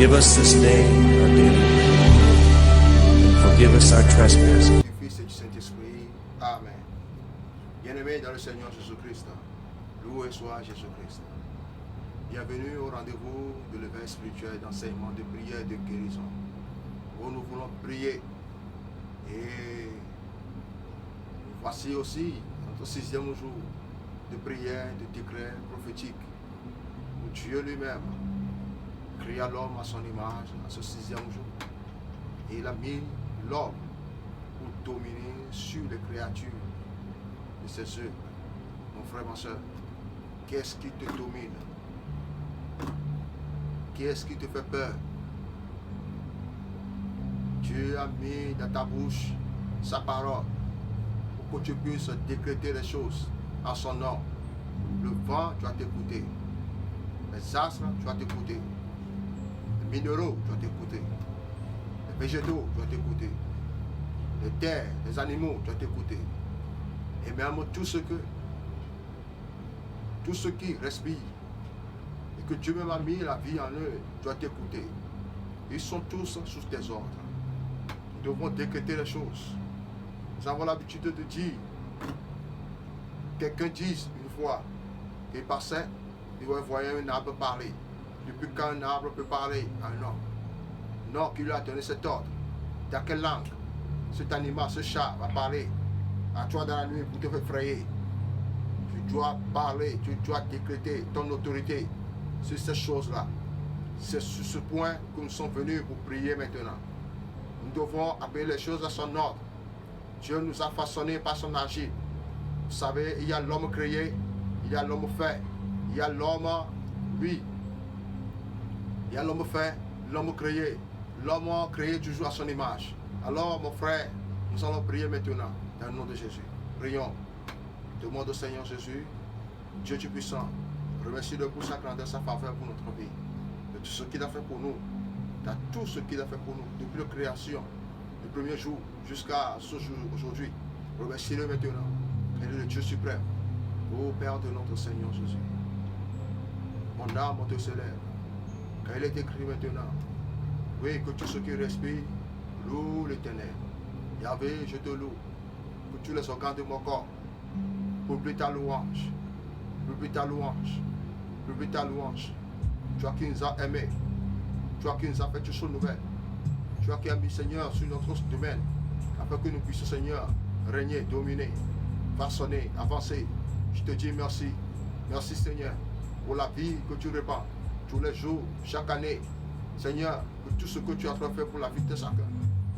Give us this day our daily bread, and forgive us our trespasses. Du Fils et du Saint-Esprit. Amen. Bien-aimés dans le Seigneur Jésus-Christ, loué soit Jésus-Christ. Bienvenue au rendez-vous de l'éveil spirituel, d'enseignement, de prière, de guérison, où nous voulons prier. Et voici aussi notre 6e jour de prière, de décret prophétique, où Dieu lui-même créa l'homme à son image, à ce 6e jour. Et il a mis l'homme pour dominer sur les créatures de ses œuvres. Mon frère, ma soeur, qu'est-ce qui te domine? Qu'est-ce qui te fait peur? Dieu a mis dans ta bouche sa parole pour que tu puisses décréter les choses en son nom. Le vent, tu vas t'écouter. Les astres, tu vas t'écouter. Les minéraux, tu vas t'écouter. Les végétaux, tu vas t'écouter. Les terres, les animaux, tu vas t'écouter. Et même tout ce qui respire, et que Dieu même a mis la vie en eux, tu vas t'écouter. Ils sont tous sous tes ordres. Nous devons décréter les choses. Nous avons l'habitude de dire, quelqu'un dit une fois qu'il passait, il voyait un arbre parler. Depuis quand un arbre peut parler à un homme? Non, qui lui a donné cet ordre. Dans quelle langue cet animal, ce chat va parler à toi dans la nuit pour te faire effrayer? Tu dois parler, tu dois décréter ton autorité sur ces choses-là. C'est sur ce point que nous sommes venus pour prier maintenant. Nous devons appeler les choses à son ordre. Dieu nous a façonnés par son agir. Vous savez, il y a l'homme créé, il y a l'homme fait, il y a l'homme, lui. Il y a l'homme fait, l'homme créé. L'homme créé toujours à son image. Alors, mon frère, nous allons prier maintenant dans le nom de Jésus. Prions. Demande au Seigneur Jésus, Dieu Tout-Puissant, remercie-le pour sa grandeur, sa faveur pour notre vie. De tout ce qu'il a fait pour nous, de tout ce qu'il a fait pour nous, depuis la création, le premier jour jusqu'à ce jour aujourd'hui. Remercie-le maintenant. Il est le Dieu suprême. Ô Père de notre Seigneur Jésus, mon âme te célèbre. Car il est écrit maintenant, oui, que tout ce qui respire loue l'Éternel. Yahvé, je te loue, pour tous les organes de mon corps. Publie ta louange, publie ta louange, publie ta louange. Toi qui nous as aimés, toi qui nous as fait toutes choses nouvelles, toi qui as mis Seigneur sur notre domaine, afin que nous puissions Seigneur régner, dominer, façonner, avancer. Je te dis merci, merci Seigneur, pour la vie que tu répands tous les jours, chaque année. Seigneur, pour tout ce que tu as fait pour la vie de chacun.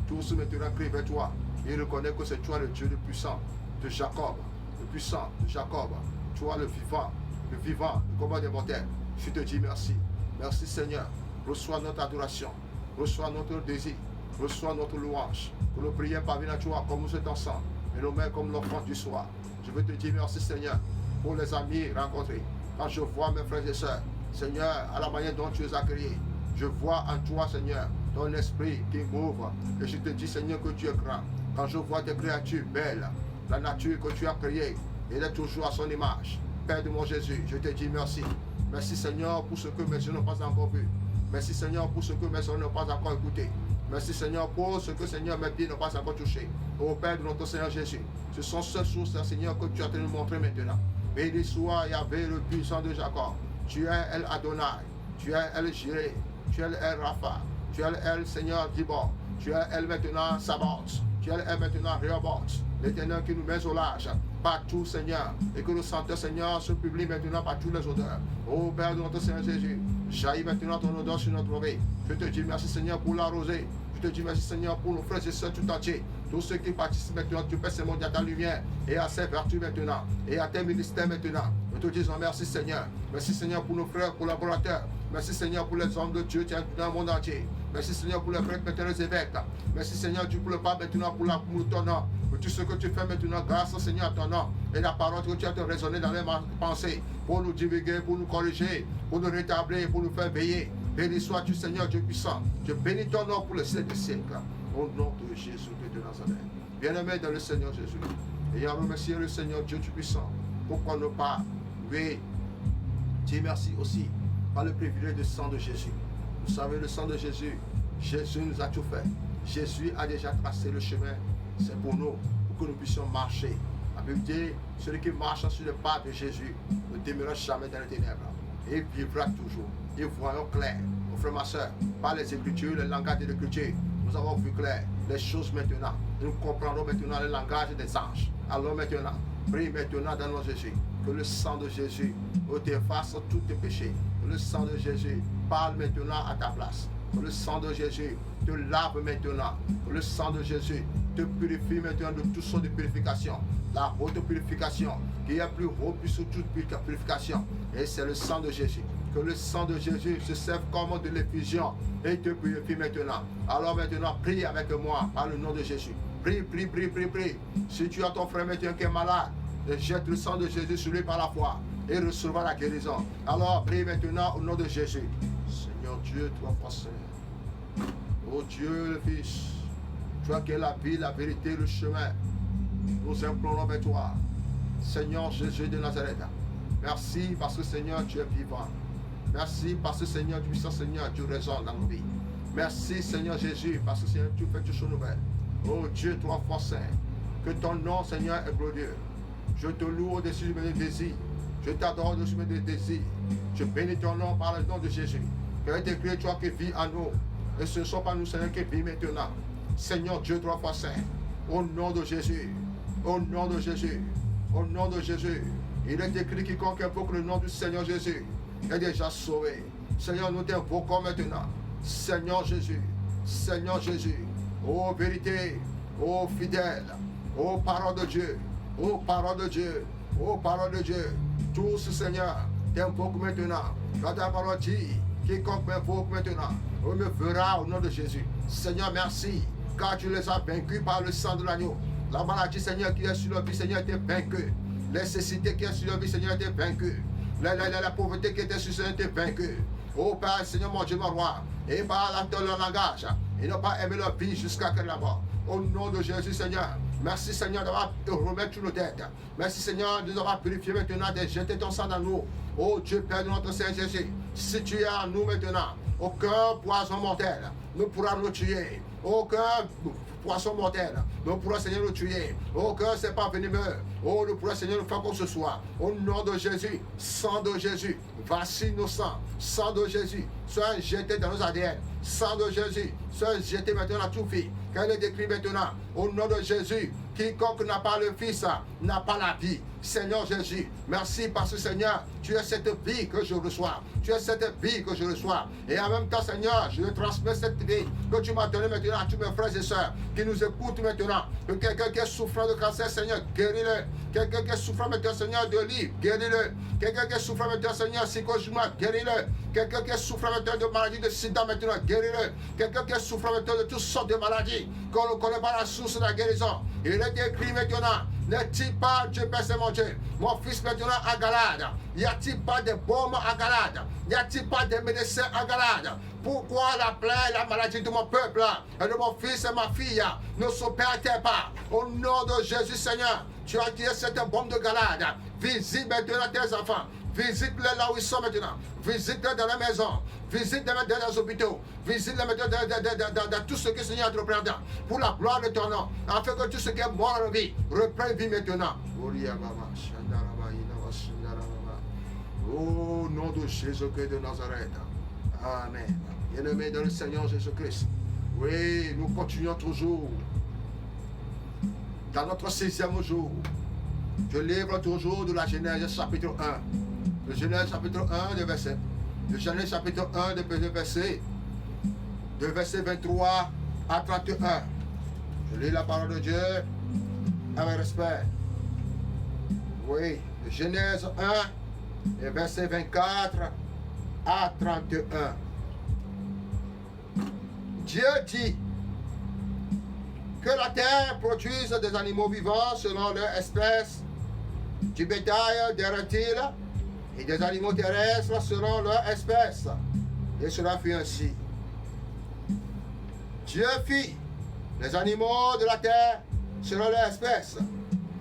Tous maintenant crient vers toi et reconnaissent que c'est toi le Dieu le puissant de Jacob. Le puissant de Jacob, toi le vivant, le combat des mortels. Je te dis merci. Merci Seigneur. Reçois notre adoration, reçois notre désir, reçois notre louange. Que nos prières parviennent à toi comme nous sommes ensemble, et nos mains comme l'offrande du soir. Je veux te dire merci Seigneur pour les amis rencontrés. Quand je vois mes frères et sœurs, Seigneur, à la manière dont tu les as créés, je vois en toi Seigneur ton esprit qui m'ouvre. Et je te dis Seigneur que tu es grand. Quand je vois tes créatures belles, la nature que tu as créée, elle est toujours à son image. Père de mon Jésus, je te dis merci. Merci Seigneur pour ce que mes yeux n'ont pas encore vu. Merci Seigneur pour ce que mes oreilles n'ont pas encore écouté. Merci Seigneur pour ce que Seigneur mes pieds n'ont pas encore touché. Ô Père de notre Seigneur Jésus, ce sont ces choses Seigneur que tu as nous montrer maintenant. Béni soit Yahvé le puissant de Jacob. Tu es El Adonai, tu es El Jireh, tu es El Rapha, tu es El Seigneur Dibor, tu es El maintenant Sabaoth, tu es El maintenant Rehoboth. L'Éternel qui nous met au large partout, Seigneur, et que nous sentons, Seigneur, se publie maintenant par tous les odeurs. Ô Père de notre Seigneur Jésus, jaillit maintenant ton odeur sur notre vie. Je te dis merci, Seigneur, pour la rosée. Je te dis merci, Seigneur, pour nos frères et sœurs tout entiers. Tous ceux qui participent maintenant, tu fais ces mondes à ta lumière et à ses vertus maintenant, et à tes ministères maintenant. Nous te disons merci, Seigneur. Merci, Seigneur, pour nos frères collaborateurs. Merci, Seigneur, pour les hommes de Dieu qui sont dans le monde entier. Merci, Seigneur, pour les prêtres, maintenant, les évêques. Merci, Seigneur, Dieu, pour le pape maintenant, pour ton nom. Pour tout ce que tu fais maintenant, grâce au Seigneur, à ton nom. Et la parole que tu as te raisonner dans les pensées, pour nous divulguer, pour nous corriger, pour nous rétablir, pour nous faire veiller. Béni sois-tu, Seigneur, Dieu puissant. Je bénis ton nom pour le siècle des siècles. Au nom de Jésus de Nazareth. Bien-aimé dans le Seigneur Jésus. Ayant remercié le Seigneur Dieu Tout-Puissant. Pourquoi ne pas lui dire merci aussi par le privilège du sang de Jésus. Nous Vous savez, le sang de Jésus, Jésus nous a tout fait. Jésus a déjà tracé le chemin. C'est pour nous, pour que nous puissions marcher. La Bible dit, celui qui marche sur le pas de Jésus ne demeurera jamais dans les ténèbres. Il vivra toujours. Il voyons clair. Mon frère, ma soeur, par les Écritures, le langage de l'Écriture, nous avons vu clair les choses maintenant. Nous comprendrons maintenant le langage des anges. Alors maintenant, prie maintenant dans nos Jésus. Que le sang de Jésus efface tous tes péchés. Que le sang de Jésus parle maintenant à ta place. Que le sang de Jésus te lave maintenant. Que le sang de Jésus te purifie maintenant de toutes sortes de purification. La haute purification qui est plus haute que toute purification. Et c'est le sang de Jésus. Que le sang de Jésus se serve comme de l'effusion et te purifie maintenant. Alors maintenant, prie avec moi par le nom de Jésus. Prie, prie, prie, prie, prie. Si tu as ton frère maintenant qui est malade, jette le sang de Jésus sur lui par la foi et recevra la guérison. Alors prie maintenant au nom de Jésus. Seigneur Dieu, toi forcé. Oh Dieu le Fils, toi qui es la vie, la vérité, le chemin. Nous implorons vers toi. Seigneur Jésus de Nazareth. Merci parce que Seigneur, tu es vivant. Merci parce que Seigneur, puissant Seigneur, tu résonnes dans nos vies. Merci Seigneur Jésus parce que Seigneur, tu fais toutes choses nouvelles. Oh Dieu, toi fort saint. Que ton nom Seigneur est glorieux. Je te loue au-dessus de mes désirs. Je t'adore au-dessus de mes désirs. Je bénis ton nom par le nom de Jésus. Que est écrit toi qui vis en nous. Et ce ne sont pas nous Seigneur qui vivons maintenant. Seigneur Dieu, trois fois saint. Au nom de Jésus. Au nom de Jésus. Au nom de Jésus. Il est écrit quiconque invoque le nom du Seigneur Jésus est déjà sauvé. Seigneur, nous t'invoquons maintenant. Seigneur Jésus. Seigneur Jésus. Ô vérité. Ô fidèle. Ô parole de Dieu. Ô parole de Dieu. Ô parole de Dieu. Tous, Seigneur, t'invoquent maintenant. Quand ta parole dit, quiconque m'invoque maintenant, on me verra au nom de Jésus. Seigneur, merci. Car tu les as vaincus par le sang de l'agneau. La maladie, Seigneur, qui est sur leur vie, Seigneur, était vaincue. Les nécessités qui est sur leur vie, Seigneur, était vaincue. La pauvreté qui était sur Seigneur était vaincue. Oh Père, Seigneur, mon Dieu, mon roi. Et par leur langage, ils n'ont pas aimé leur vie jusqu'à qu'elle là-bas. Au nom de Jésus, Seigneur. Merci, Seigneur, d'avoir remettre sur nos têtes. Merci, Seigneur, de nous avoir purifié maintenant, de jeter ton sang dans nous. Oh Dieu, Père de notre Seigneur Jésus. Si tu es en nous maintenant, aucun poison mortel ne pourra nous tuer. Aucun poisson mortel ne pourra, Seigneur, nous tuer. Aucun c'est pas venimeux. Oh, nous pourrons, Seigneur, nous faire comme ce soir. Au nom de Jésus, sang de Jésus, vacille nos sangs. Sang de Jésus, sois jeté dans nos ADN. Sang de Jésus, sois jeté maintenant à tout fille. Qu'elle est décrit maintenant. Au nom de Jésus, quiconque n'a pas le Fils n'a pas la vie. Seigneur Jésus, merci parce que Seigneur, tu es cette vie que je reçois. Tu es cette vie que je reçois. Et en même temps, Seigneur, je transmets cette vie que tu m'as donnée maintenant à tous mes frères et sœurs qui nous écoutent maintenant. Que quelqu'un qui est souffrant de cancer, Seigneur, guéris-le. Quelqu'un qui est souffrant maintenant, Seigneur, de livre, guéris-le. Quelqu'un qui est souffrant maintenant, Seigneur, psychologiquement, guéris-le. Quelqu'un qui est souffrant maintenant de maladie de sida maintenant, guéris-le. Quelqu'un qui est souffrant maintenant de toutes sortes de maladies, qu'on ne connaît pas la source de la guérison. Il est écrit maintenant, n'est-il pas, Dieu Père, c'est mon Dieu, mon fils maintenant à Galade? Y a-t-il pas de baume à Galade? Y a-t-il pas de médecins à Galade? Pourquoi la plaie, la maladie de mon peuple et de mon fils et ma fille ne s'opèrent pas? Au nom de Jésus, Seigneur, tu as tiré cette bombe de Galade. Visite maintenant tes enfants. Visite-les là où ils sont maintenant. Visite-les dans la maison. Visite-les dans les hôpitaux. Visite-les maintenant dans tout ce que le Seigneur a entrepris pour la gloire de ton nom. Afin que tout ce qui est mort en vie reprenne vie maintenant. Au nom de Jésus-Christ de Nazareth. Amen. Bien-aimés dans le Seigneur Jésus-Christ. Oui, nous continuons toujours dans notre 6e jour. Je livre toujours de la Genèse chapitre 1. Le Genèse chapitre 1 de verset. Le Genèse chapitre 1 de verset 23 à 31. Je lis la parole de Dieu avec respect. Oui, le Genèse 1 et verset 24 à 31. Dieu dit que la terre produise des animaux vivants selon leur espèce, du bétail, des reptiles et des animaux terrestres selon leur espèce. Et cela fut ainsi. Dieu fit les animaux de la terre selon leur espèce,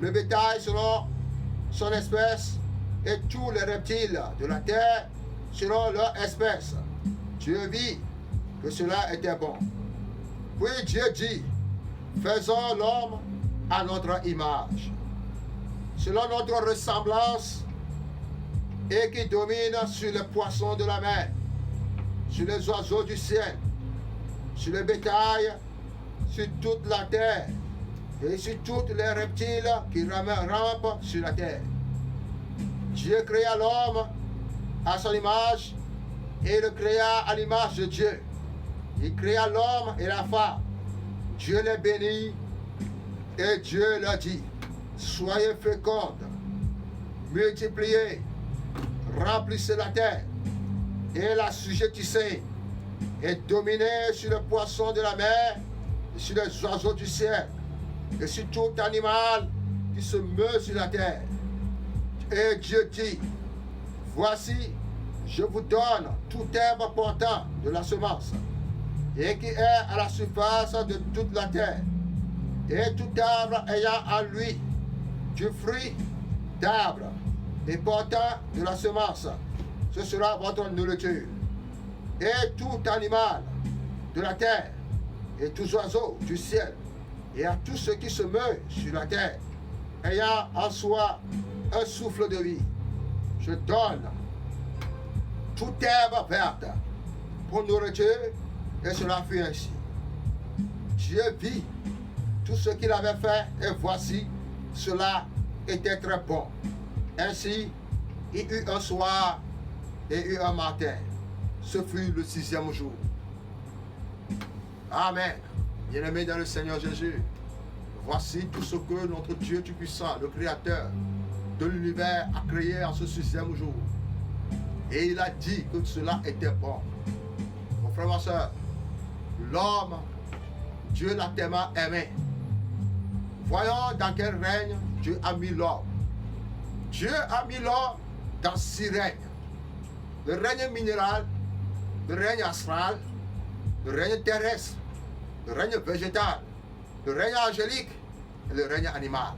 le bétail selon son espèce et tous les reptiles de la terre selon leur espèce. Dieu vit que cela était bon. Puis Dieu dit, faisons l'homme à notre image, selon notre ressemblance, et qui domine sur les poissons de la mer, sur les oiseaux du ciel, sur le bétail, sur toute la terre, et sur tous les reptiles qui rampent sur la terre. Dieu créa l'homme à son image, et le créa à l'image de Dieu. Il créa l'homme et la femme. Dieu les bénit, et Dieu leur dit, soyez fécondes, multipliez, remplissez la terre, et la sujettissez, et dominez sur les poissons de la mer, et sur les oiseaux du ciel, et sur tout animal qui se meut sur la terre. Et Dieu dit, voici, je vous donne tout herbe portant de la semence, et qui est à la surface de toute la terre, et tout arbre ayant en lui du fruit d'arbre, et portant de la semence, ce sera votre nourriture. Et tout animal de la terre, et tous oiseaux du ciel, et à tous ceux qui se meuvent sur la terre, ayant en soi un souffle de vie, je donne toute herbe verte pour nourriture, et cela fut ainsi. Dieu vit tout ce qu'il avait fait, et voici, cela était très bon. Ainsi, il eut un soir et eut un matin. Ce fut le 6e jour. Amen. Bien-aimés dans le Seigneur Jésus, voici tout ce que notre Dieu Tout-Puissant, le Créateur de l'univers, a créé en ce 6e jour. Et il a dit que cela était bon. Mon frère, ma soeur, l'homme, Dieu l'a tellement aimé. Voyons dans quel règne Dieu a mis l'homme. Dieu a mis l'homme dans 6 règnes. Le règne minéral, le règne astral, le règne terrestre, le règne végétal, le règne angélique et le règne animal.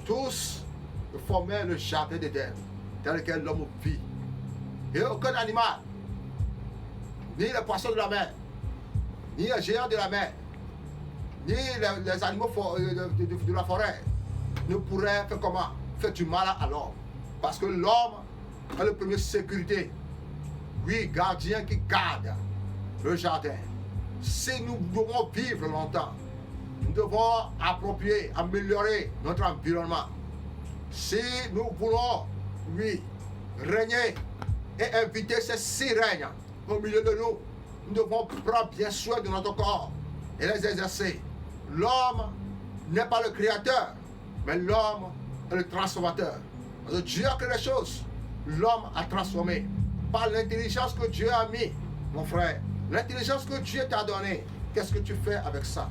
Tous formaient le jardin d'Éden dans lequel l'homme vit. Et aucun animal, ni les poissons de la mer, ni les géants de la mer, ni les animaux de la forêt ne pourraient faire comment? Faire du mal à l'homme. Parce que l'homme est le premier sécurité. Oui, gardien qui garde le jardin. Si nous devons vivre longtemps, nous devons approprier, améliorer notre environnement. Si nous voulons, oui, régner et inviter ces 6 règnes au milieu de nous, nous devons prendre bien soin de notre corps et les exercer. L'homme n'est pas le créateur, mais l'homme est le transformateur. Parce que Dieu a créé les choses, l'homme a transformé. Par l'intelligence que Dieu a mis, mon frère, l'intelligence que Dieu t'a donnée, qu'est-ce que tu fais avec ça?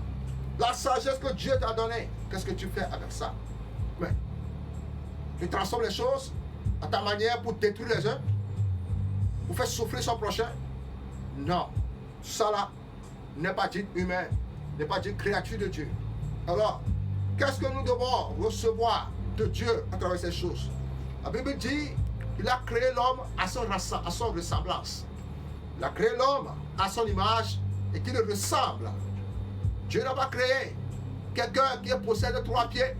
La sagesse que Dieu t'a donnée, qu'est-ce que tu fais avec ça? Mais tu transformes les choses à ta manière pour détruire les uns, pour faire souffrir son prochain? Non, ça là n'est pas dit humain, n'est pas dit créature de Dieu. Alors, qu'est-ce que nous devons recevoir de Dieu à travers ces choses? La Bible dit qu'il a créé l'homme à son ressemblance. Il a créé l'homme à son image et qu'il le ressemble. Dieu n'a pas créé quelqu'un qui possède 3 pieds,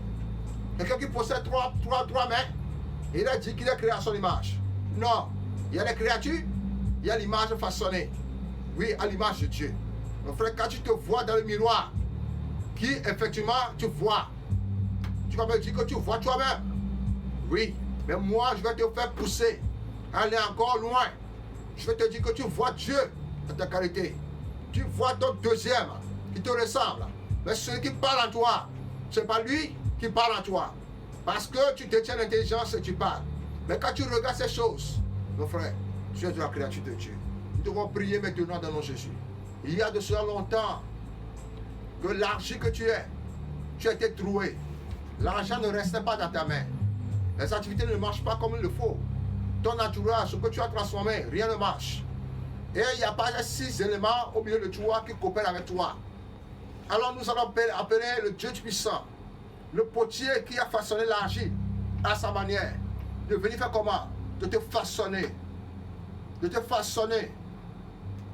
quelqu'un qui possède 3 mains, et il a dit qu'il est créé à son image. Non, il y a les créatures, il y a l'image façonnée. Oui, à l'image de Dieu. Mon frère, quand tu te vois dans le miroir, qui effectivement tu vois, tu vas me dire que tu vois toi-même. Oui, mais moi je vais te faire pousser, aller encore loin. Je vais te dire que tu vois Dieu dans ta qualité. Tu vois ton deuxième qui te ressemble. Mais celui qui parle en toi, ce n'est pas lui qui parle en toi. Parce que tu détiens l'intelligence et tu parles. Mais quand tu regardes ces choses, mon frère, tu es de la créature de Dieu. Nous devons prier maintenant dans nos Jésus. Il y a de cela longtemps que l'argile que tu es, tu as été troué. L'argent ne restait pas dans ta main. Les activités ne marchent pas comme il le faut. Ton entourage, ce que tu as transformé, rien ne marche. Et il n'y a pas 6 éléments au milieu de toi qui coopèrent avec toi. Alors nous allons appeler le Dieu puissant, le potier qui a façonné l'argile à sa manière, de venir faire comment? De te façonner. De te façonner.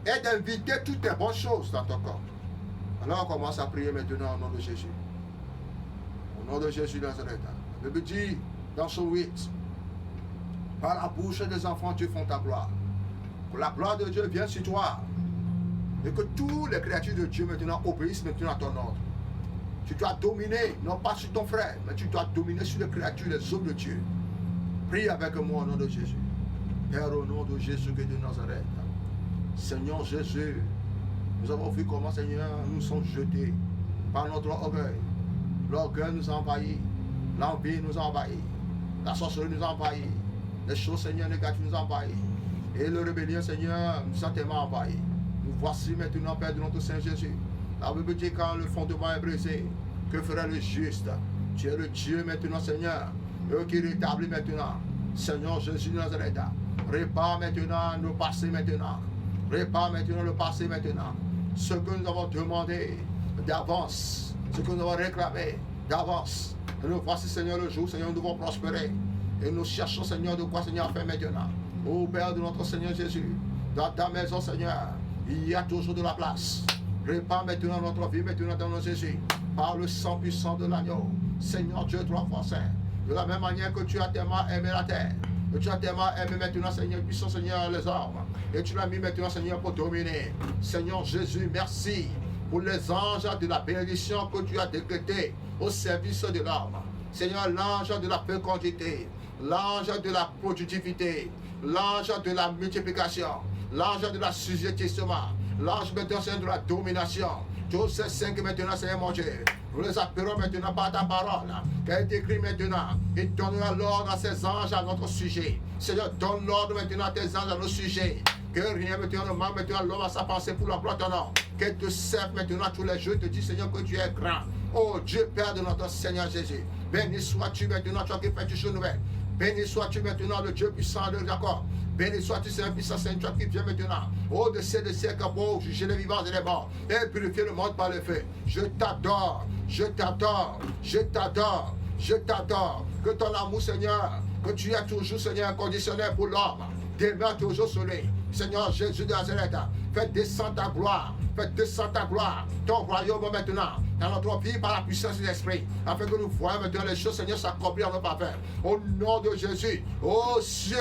et d'inviter toutes les bonnes choses dans ton corps. Alors on commence à prier maintenant au nom de Jésus. Au nom de Jésus de Nazareth. La Bible dit dans son 8, par la bouche des enfants tu fais ta gloire. Que la gloire de Dieu vienne sur toi. Et que toutes les créatures de Dieu maintenant obéissent maintenant à ton ordre. Tu dois dominer, non pas sur ton frère, mais tu dois dominer sur les créatures, les hommes de Dieu. Prie avec moi au nom de Jésus. Père, au nom de Jésus de Nazareth. Seigneur Jésus, nous avons vu comment, Seigneur, nous sommes jetés par notre orgueil. L'orgueil nous a envahis. L'envie nous a envahis. La sorcellerie nous a envahis. Les choses, Seigneur, négatives nous ont envahis. Et le rébellion, Seigneur, nous a tellement envahis. Nous voici maintenant, Père de notre Saint Jésus. La Bible dit quand le fondement est brisé, que fera le juste? Tu es le Dieu maintenant, Seigneur, qui rétablit maintenant. Seigneur Jésus de Nazareth, répare maintenant nos passés maintenant. Répare maintenant le passé maintenant. Ce que nous avons demandé d'avance, ce que nous avons réclamé d'avance. Et nous voici, Seigneur, le jour, Seigneur, nous devons prospérer. Et nous cherchons, Seigneur, de quoi, Seigneur, faire maintenant. Ô Père de notre Seigneur Jésus, dans ta maison, Seigneur, il y a toujours de la place. Répare maintenant notre vie, maintenant dans nos Jésus, par le sang puissant de l'agneau. Seigneur Dieu, trois fois saint. De la même manière que tu as tellement aimé la terre, que tu as tellement aimé maintenant, Seigneur, puissant Seigneur, les hommes. Et tu l'as mis maintenant, Seigneur, pour dominer. Seigneur Jésus, merci pour les anges de la bénédiction que tu as décrété au service de l'homme. Seigneur, l'ange de la fécondité, l'ange de la productivité, l'ange de la multiplication, l'ange de la sujettissement, l'ange maintenant, Seigneur, de la domination. Tous ces cinq maintenant, Seigneur mon Dieu, nous les appelons maintenant par ta parole, qui a été écrit maintenant, et donnera l'ordre à ces anges à notre sujet. Seigneur, donne l'ordre maintenant à tes anges à nos sujets. Que rien maintenant ne manque maintenant l'homme à sa pensée pour l'emploi de ton nom. Qu'elle te serve maintenant tous les jours. Te dis, Seigneur, que tu es grand. Oh Dieu, Père de notre Seigneur Jésus. Béni sois-tu maintenant, toi qui fais du choses nouvelles. Béni sois-tu maintenant, le Dieu puissant de Jacob. Béni sois-tu, Seigneur puissant, Seigneur, toi qui viens maintenant. Oh, de ces siècles pour juger les vivants et les morts. Et purifier le monde par le feu. Je t'adore, je t'adore, je t'adore, je t'adore. Que ton amour, Seigneur, que tu es toujours, Seigneur, conditionnel pour l'homme. Demeure toujours sur lui. Seigneur Jésus de Nazareth, fais descendre ta gloire, fais descendre ta gloire, ton royaume maintenant, dans notre vie par la puissance de l'Esprit, afin que nous voyons maintenant les choses, Seigneur, s'accomplir en nos faveurs. Au nom de Jésus, ô cieux,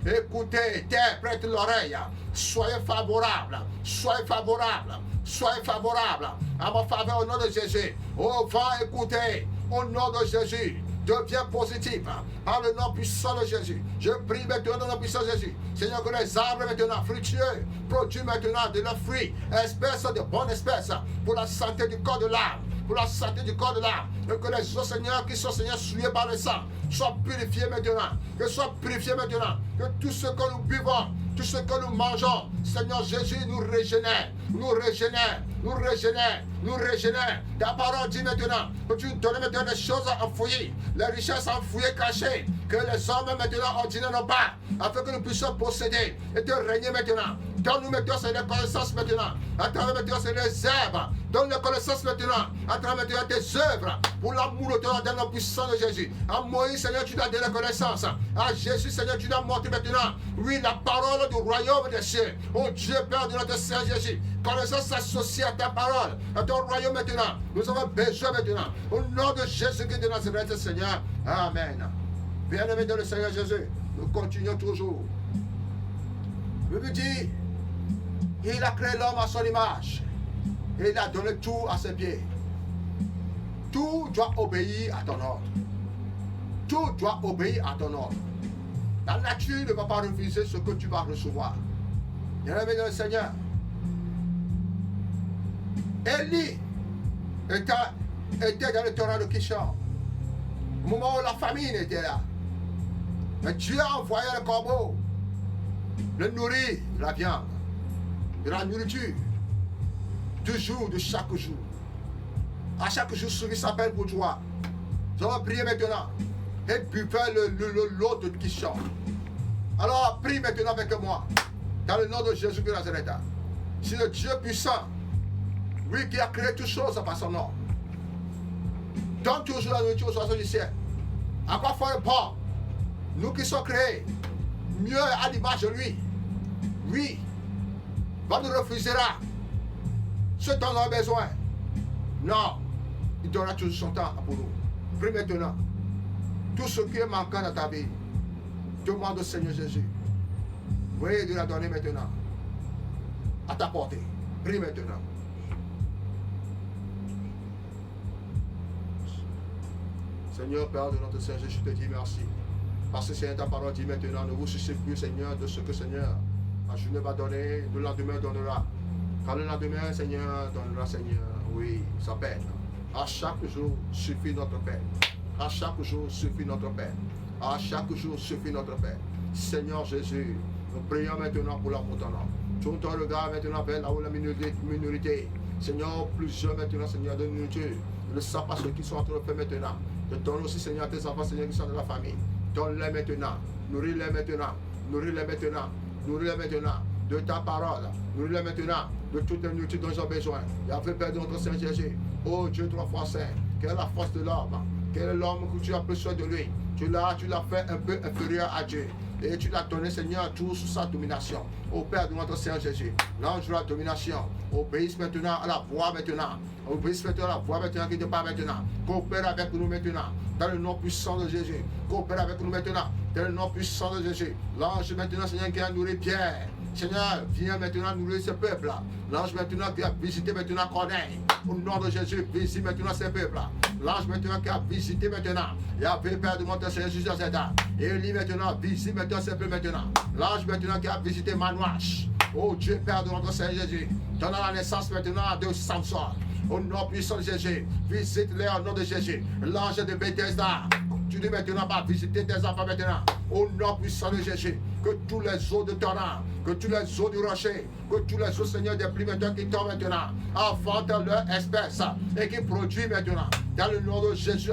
écoutez, prêtez l'oreille, soyez favorables, soyez favorables, soyez favorables à ma faveur au nom de Jésus. Ô vent, écoutez, au nom de Jésus. Deviens positif par le nom puissant de Jésus. Je prie maintenant dans le nom puissant de Jésus. Seigneur, que les arbres maintenant fructueux produisent maintenant de leurs fruits, espèces de bonnes espèces, pour la santé du corps de l'âme. Pour la santé du corps de l'âme. Et que les eaux, Seigneur, qui sont, Seigneur, souillées par le sang, soient purifiées maintenant. Que soient purifiées maintenant. Que tout ce que nous buvons, tout ce que nous mangeons, Seigneur Jésus, nous régénère, nous régénère, nous régénère, nous régénère. Ta parole dit maintenant que tu nous donnes maintenant des choses enfouies, les richesses enfouies, cachées, que les hommes maintenant ordinaires n'ont pas, afin que nous puissions posséder et te régner maintenant. Donne-nous maintenant ces connaissances maintenant, à travers maintenant ces œuvres. Donne les connaissances maintenant, à travers maintenant tes œuvres, pour l'amour de toi dans le puissant de Jésus. À Moïse, Seigneur, tu dois donner la connaissance. À Jésus, Seigneur, tu dois montrer maintenant, oui, la parole du royaume des cieux. Oh Dieu, Père de notre Seigneur Jésus, connaissance associée à ta parole, à ton royaume maintenant. Nous avons besoin maintenant. Au nom de Jésus-Christ de Nazareth, Seigneur. Amen. Bien-aimé dans le Seigneur Jésus, nous continuons toujours. Je vous dis, il a créé l'homme à son image. Et il a donné tout à ses pieds. Tout doit obéir à ton ordre. Tout doit obéir à ton ordre. La nature ne va pas refuser ce que tu vas recevoir. Bien-aimé dans le Seigneur. Élie était dans le torrent de Kishon. Au moment où la famine était là. Mais Dieu a envoyé le corbeau, le nourrir de la viande, de la nourriture, toujours, de chaque jour. À chaque jour, celui s'appelle pour toi. Nous allons prier maintenant et buvez l'eau de Kishon. Alors, prie maintenant avec moi, dans le nom de Jésus de Nazareth. C'est le Dieu puissant, lui qui a créé toutes choses par son nom. Donne toujours la nourriture aux oiseaux du ciel. À quoi faire un porc? Nous qui sommes créés, mieux à l'image de lui. Oui, va nous refusera ce dont on a besoin. Non, il donnera toujours son temps pour nous. Prie maintenant. Tout ce qui est manquant dans ta vie, demande au Seigneur Jésus. Oui, de la donner maintenant. À ta portée. Prie maintenant. Seigneur, Père de notre Seigneur, je te dis merci. Parce que Seigneur, ta parole dit maintenant, ne vous souciez plus, Seigneur, de ce que Seigneur, la journée va donner, le lendemain donnera. Quand le lendemain, Seigneur, donnera, Seigneur, oui, sa peine. À chaque jour suffit notre peine. À chaque jour suffit notre peine. À chaque jour suffit notre peine. Seigneur Jésus, nous prions maintenant pour l'amour de ton nom. Tourne ton regard maintenant vers là où la minorité. Seigneur, plusieurs maintenant, Seigneur, de nourriture. Ne sais pas ceux qui sont en train de faire maintenant. Je donne aussi, Seigneur, tes enfants, Seigneur, qui sont de la famille. Donne-les maintenant. Nourris-les maintenant. Nourris-les maintenant. Nourris-les maintenant. De ta parole. Nourris-les maintenant. De toute la nourriture dont ils ont besoin. Et après, Père de notre Seigneur Jésus. Oh Dieu, trois fois saint. Quelle est la force de l'homme? Quel est l'homme que tu as pris soin de lui? Tu l'as fait un peu inférieur à Dieu. Et tu l'as donné, Seigneur, tout sous sa domination. Au Père de notre Seigneur Jésus, l'ange de la domination, obéisse maintenant à la voix maintenant. Obéisse maintenant à la voix maintenant qui te parle maintenant. Coopère avec nous maintenant, dans le nom puissant de Jésus. Coopère avec nous maintenant, dans le nom puissant de Jésus. L'ange maintenant, Seigneur, qui a nourri Pierre. Seigneur, viens maintenant nourrir ce peuple-là. L'ange maintenant qui a visité maintenant Corneille. Au nom de Jésus, visite maintenant ce peuple-là. L'ange maintenant qui a visité maintenant. Et a fait Père de mon Seigneur Jésus dans cet âge. Et lui maintenant, visite maintenant ce peuple maintenant. L'ange maintenant qui a visité Manouache. Oh Dieu, Père de notre Seigneur Jésus. Donnant la naissance maintenant de Samson. Au nom puissant de Jésus, visite-les au nom de Jésus. L'ange de Bethesda. Tu dis maintenant, va visiter tes enfants maintenant. Au nom puissant de Jésus. Que tous les eaux de torrent, que tous les eaux du rocher, que tous les eaux, Seigneur, des pluies maintenant qui tombent maintenant, enfantent leur espèce et qui produisent maintenant. Dans le nom de Jésus,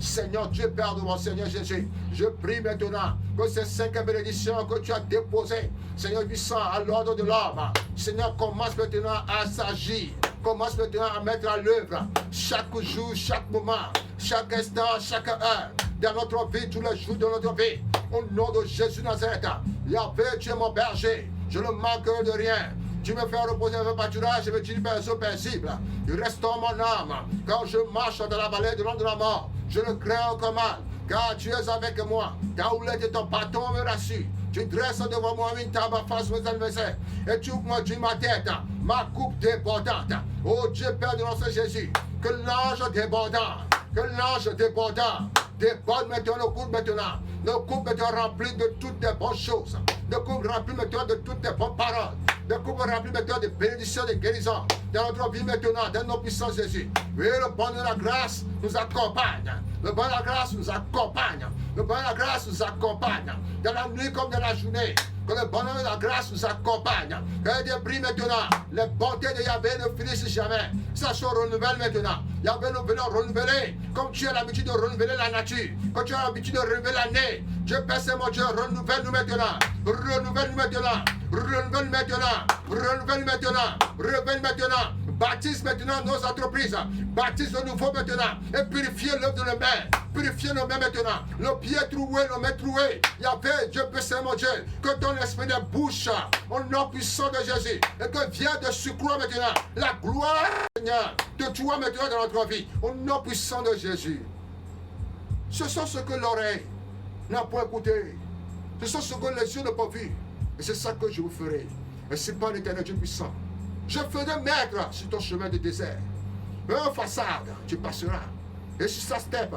Seigneur Dieu, Père de mon Seigneur Jésus, je prie maintenant que ces 5 bénédictions que tu as déposées, Seigneur puissant, à l'ordre de l'homme, Seigneur, commence maintenant à s'agir. Commence maintenant à mettre à l'œuvre chaque jour, chaque moment, chaque instant, chaque heure, dans notre vie, tous les jours de notre vie. Au nom de Jésus Nazareth, Yahvé, tu es mon berger, je ne manquerai de rien. Tu me fais reposer avec pâturage, je me tire personne paisible. Restaure mon âme, quand je marche dans la vallée de l'ombre de la mort, je ne crains aucun mal, car tu es avec moi. Ta houlette et ton bâton me rassurent. Tu dresses devant moi une table face aux adversaires, et tu m'as dit ma tête, ma coupe débordante. Oh Dieu, Père de notre Jésus, que l'ange débordant, déborde maintenant le coupe maintenant. Le coupe maintenant rempli de toutes les bonnes choses. Le coupe rempli maintenant de toutes les bonnes paroles. Le coupe rempli maintenant de bénédictions, de guérisons. Dans notre vie maintenant, dans nos puissances Jésus. Oui, le bon de la grâce nous accompagne. Le bon de la grâce nous accompagne. Le bon de la grâce nous accompagne. Dans la nuit comme dans la journée. Que le bonheur et la grâce nous accompagnent. Que Dieu brille maintenant. Les bontés de Yahvé ne finissent jamais. Ça se renouvelle maintenant. Yahvé nous venons renouveler. Comme tu as l'habitude de renouveler la nature. Comme tu as l'habitude de renouveler l'année. Dieu Père Saint mon Dieu, renouvelle-nous maintenant. Renouvelle-nous maintenant. Renouvelle maintenant. Renouvelle maintenant. Renouvelle maintenant. Baptise maintenant nos entreprises. Baptise de nouveau maintenant. Et purifier l'œuvre de nos mains. Purifier nos mains maintenant. Nos pieds troués, nos mains trouées. Yahvé, Dieu Père Saint mon Dieu. Que ton esprit de bouche au nom puissant de Jésus. Et que vienne de surcroît maintenant la gloire, Seigneur, de toi maintenant dans notre vie. Au nom puissant de Jésus. Ce sont ce que l'oreille n'a pas écouté. Ce sont ce que les yeux n'ont pas vu. Et c'est ça que je vous ferai. Et c'est pas l'Éternel Dieu puissant. Je ferai mettre sur ton chemin de désert un façade, tu passeras. Et sur sa steppe,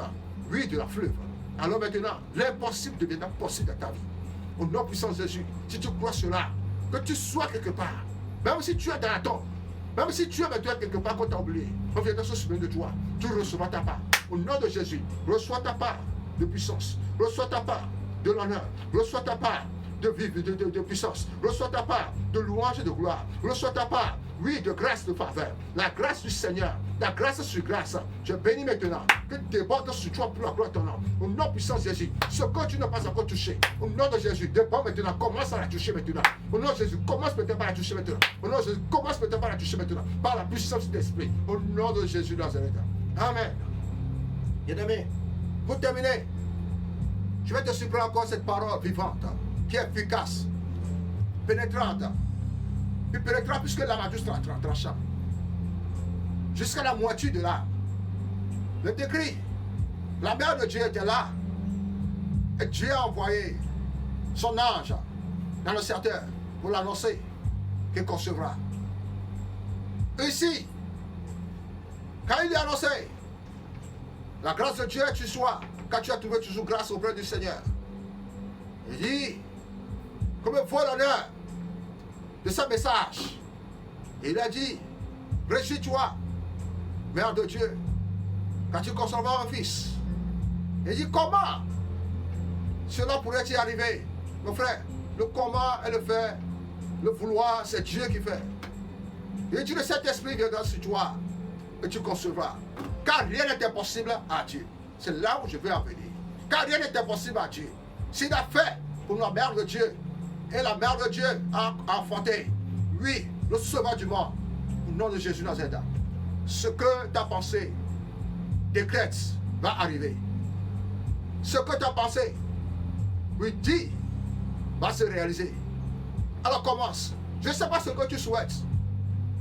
oui, de la fleuve. Alors maintenant, l'impossible deviendra possible dans ta vie. Au nom puissant de Jésus, si tu crois cela, que tu sois quelque part, même si tu es dans la tombe, même si tu es maintenant quelque part qu'on t'a oublié, on viendra se souvenir de toi, tu recevras ta part. Au nom de Jésus, reçois ta part de puissance, reçois ta part de l'honneur, reçois ta part de puissance, reçois ta part de louange et de gloire, reçois ta part, oui, de grâce, de faveur, la grâce du Seigneur, la grâce sur grâce. Je bénis maintenant, que déborde sur toi pour la gloire de ton nom. Au nom puissant de Jésus, ce que tu n'as pas encore touché, au nom de Jésus, déborde maintenant, commence à la toucher maintenant. Au nom de Jésus, commence maintenant par la toucher maintenant. Au nom de Jésus, commence maintenant par la toucher maintenant, par la puissance de l'Esprit. Au nom de Jésus Nazareth. Amen. Bien-aimé, pour terminer, je vais te supprimer encore cette parole vivante, qui est efficace, pénétrante, Il pénétra puisque l'âme a dû trancher. Jusqu'à la moitié de l'âme. Le décrit. La mère de Dieu était là. Et Dieu a envoyé son ange dans le secteur pour l'annoncer qu'il concevra. Ici, quand il est annoncé, la grâce de Dieu tu sois, quand tu as trouvé toujours grâce auprès du Seigneur. Il dit, comme il faut l'honneur de ce message. Il a dit, réjouis-toi, Mère de Dieu, quand tu concevras un fils. Il dit, comment cela pourrait-il arriver? Mon frère, le comment et le faire, le vouloir, c'est Dieu qui fait. Il dit, le Saint-Esprit viendra sur toi et tu concevras. Car rien n'est impossible à Dieu. C'est là où je veux en venir. Car rien n'est impossible à Dieu. S'il a fait pour la mère de Dieu, et la mère de Dieu a enfanté, oui, le sauveur du monde, au nom de Jésus Nazareth, ce que tu as pensé, décrète, va arriver. Ce que tu as pensé, oui, dit, va se réaliser. Alors commence. Je ne sais pas ce que tu souhaites.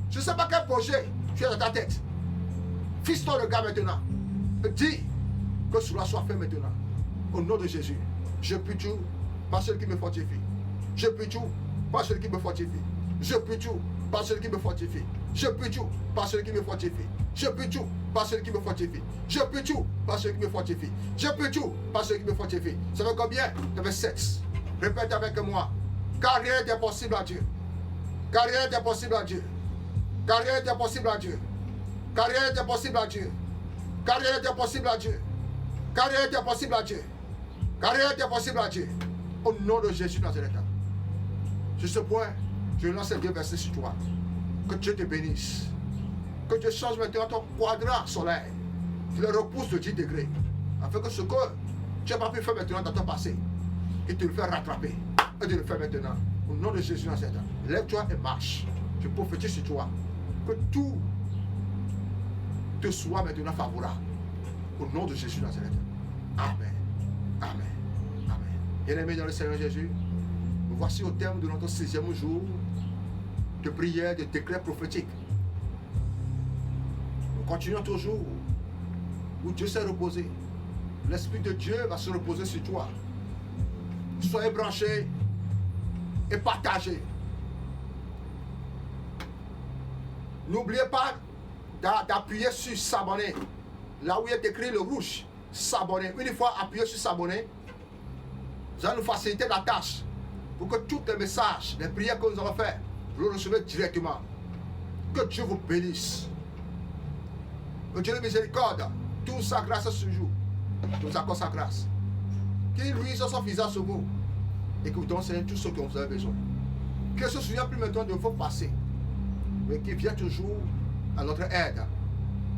Je ne sais pas quel projet tu as dans ta tête. Fixe-toi le gars maintenant. Dis que cela soit fait maintenant. Au nom de Jésus. Je puis tout par celui qui me fortifie. Je puis tout par celui qui me fortifie. Je puis tout par celui qui me fortifie. Je puis tout par celui qui me fortifie. Je puis tout par celui qui me fortifie. Je puis tout par celui qui me fortifie. Je puis tout par celui qui me fortifie. Ça fait combien? Ça fait 7. Répète avec moi. Car rien n'est impossible à Dieu. Car rien n'est impossible à Dieu. Car rien n'est impossible à Dieu. Car rien n'est impossible à Dieu. Car rien n'est impossible à Dieu. Car rien n'est impossible à Dieu. Car rien n'est impossible à Dieu. Au nom de Jésus Nazareth. Sur ce point, je lance ces 2 versets sur toi. Que Dieu te bénisse. Que Dieu change maintenant ton quadrant solaire. Qu'il le repousse de 10 degrés. Afin que ce que tu n'as pas pu faire maintenant dans ton passé, qu'il te le fait rattraper. Et de le faire maintenant. Au nom de Jésus Nazareth. Lève-toi et marche. Je prophétise sur toi. Que tout te soit maintenant favorable. Au nom de Jésus Nazareth. Amen. Amen. Amen. Bien-aimés dans le Seigneur Jésus, nous voici au terme de notre 6e jour de prière, de décret prophétique. Nous continuons toujours où Dieu s'est reposé. L'Esprit de Dieu va se reposer sur toi. Soyez branchés et partagés. N'oubliez pas d'appuyer sur s'abonner. Là où il est écrit le rouge, s'abonner. Une fois appuyé sur s'abonner, vous allez nous faciliter la tâche pour que tous les messages, les prières que nous allons faire, vous les recevez directement. Que Dieu vous bénisse. Que Dieu de miséricorde, toute sa grâce ce jour, nous accorde sa grâce. Qu'il luise son visage sur vous et que vous donne tout ce que vous avez besoin. Qu'il se souvienne plus maintenant de vos passés, mais qu'il vienne toujours à notre aide.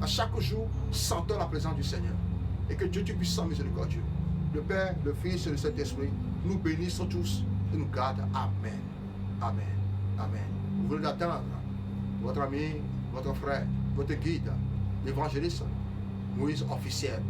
À chaque jour, sentons la présence du Seigneur. Et que Dieu Tout-Puissant, miséricordieux, le Père, le Fils et le Saint-Esprit, nous bénissent tous et nous gardent. Amen. Amen. Amen. Vous venez d'attendre votre ami, votre frère, votre guide, l'évangéliste Moïse officiel.